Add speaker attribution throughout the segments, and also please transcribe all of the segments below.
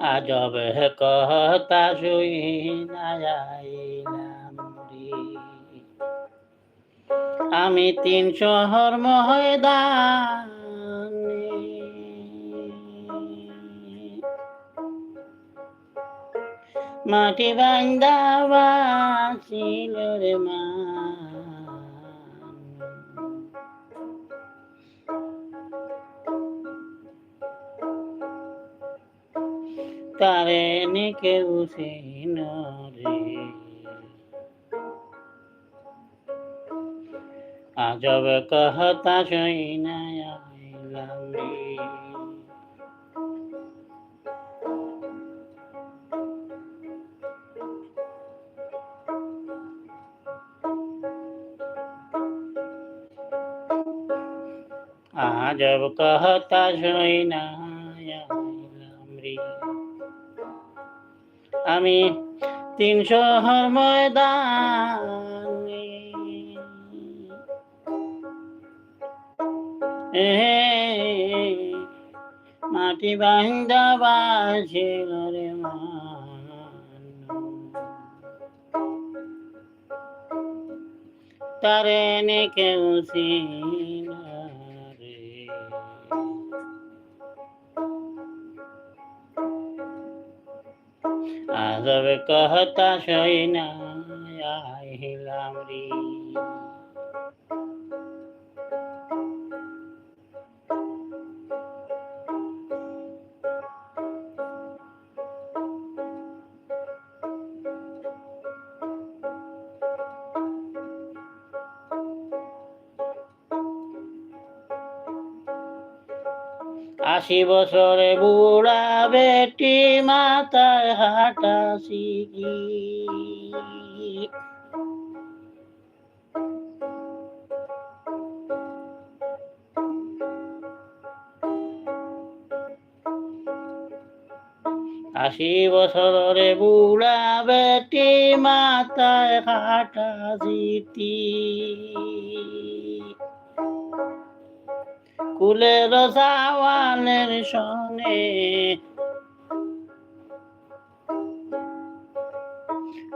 Speaker 1: আজব কথা শুইনা আইলাম রে। আমি ৩ শহর ময়দানে মাটি বাইন্দা বাঁচিল রে মান। তারে নে কেউ চিন রে। আজব কথা শুইনা আইলাম রে। আজব কথা শুইনা আইলাম রে। আমি ৩ শহর ময়দানে মাটি বাইন্দা বাঁচিল রে মান। তারে নে কেউ চিনা রে। আজব কথা শুইনা আইলাম রে। আশি বছরে বুড়া বেটি মাথায় হাঁটা শিখি। ৮০ বছরে বুড়া বেটি মাথায় হাঁটা জিতি। কুলের চাওয়ালের সনে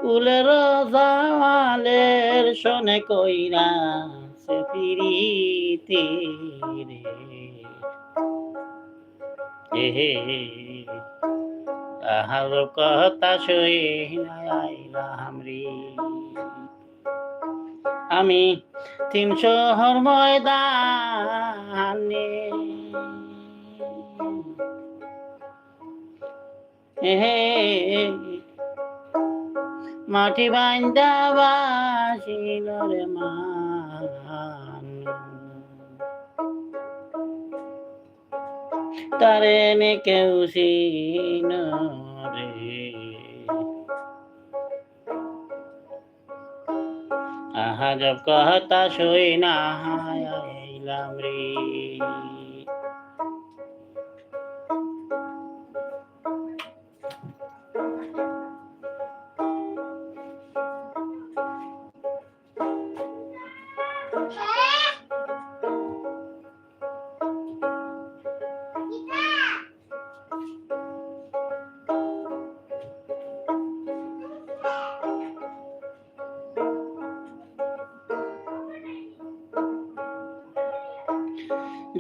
Speaker 1: কুলের চাওয়ালের সনে কইরা সে ফিরিতে রে। আহার কথা শুইনা আইলাম রে। আমি ৩ শহর ময়দানে মাটি বাইন্দা বাঁচিল রে মান। তারে নে কেউ চিন রে। আজব কথা শুইনা আইলাম রে।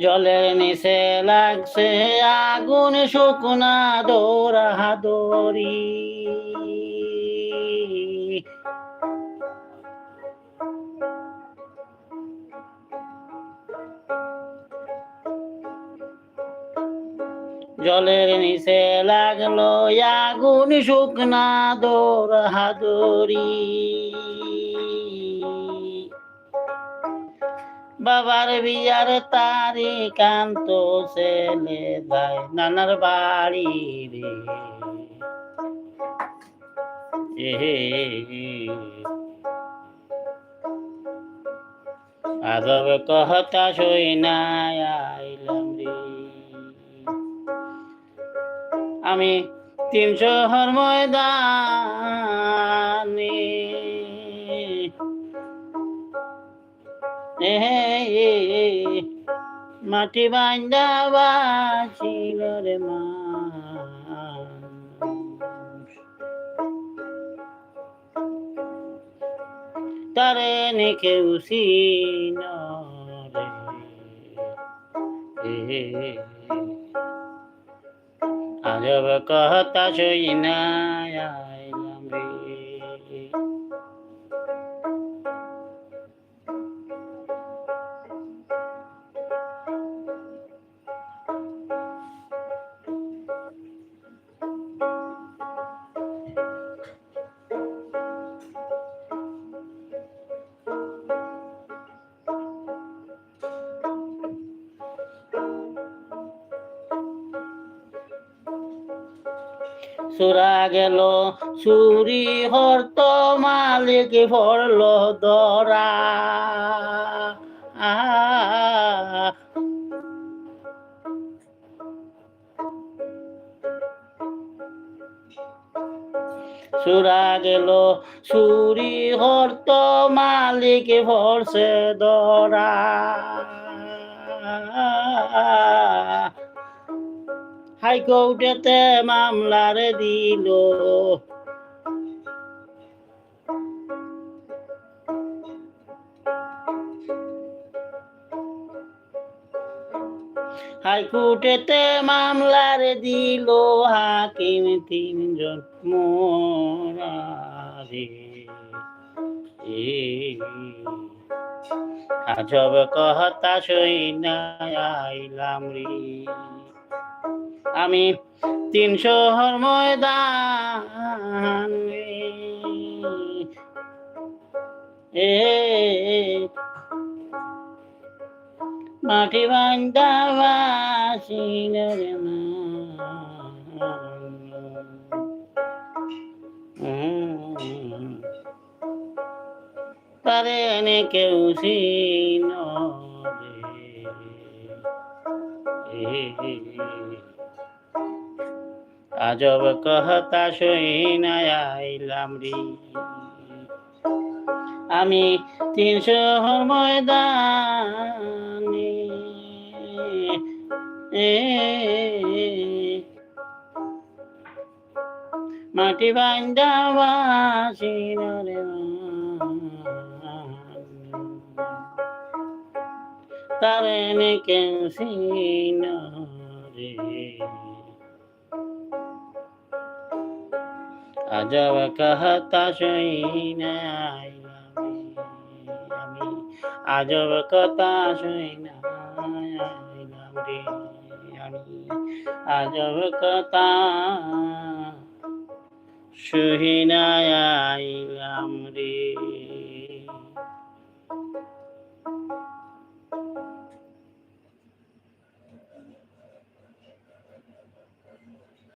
Speaker 1: জলের নিচে লাগছে আগুন শুকনা দৌড়াদৌড়ি। জলের নিচে লাগলো আগুন শুকনা দৌড়াদৌড়ি। বাবার বিয়ার তারিখ আনতো ছেলে যায় নানার বাড়ি রে। আজব কথা শুইনা আইলাম রে। আমি ৩ শহর ময়দানে মাটি বাইন্দা বাঁচিল রে মান। তারে নে কেউ চিন রে আজব কথা শুই না আইলাম রে সুরা গেল চুরি হরত মালিক ভরল দরা সুরা গেল চুরি হরত মালিক ভরছে দরা হাইকোর্টেতে মামলার দিল হাইকোর্টেতে মামলার দিল হাকিম তিনজন মোরারে আজব কথা শুই না আইলাম রে আমি ৩০০ ময়দান মাটি বান্ধা বাসিল রে তারে নে কেউ চিন রে আজব কথা শুই না আইলাম রে আমি ৩০০ ময়দানে মাটি বান্ধা বাসিল রে তারে নে কেউ চিন রে আজব কথা শুই না আমি আজব কথা শুই না আইলাম রে আমি আজব কথা শুই না আইলাম রে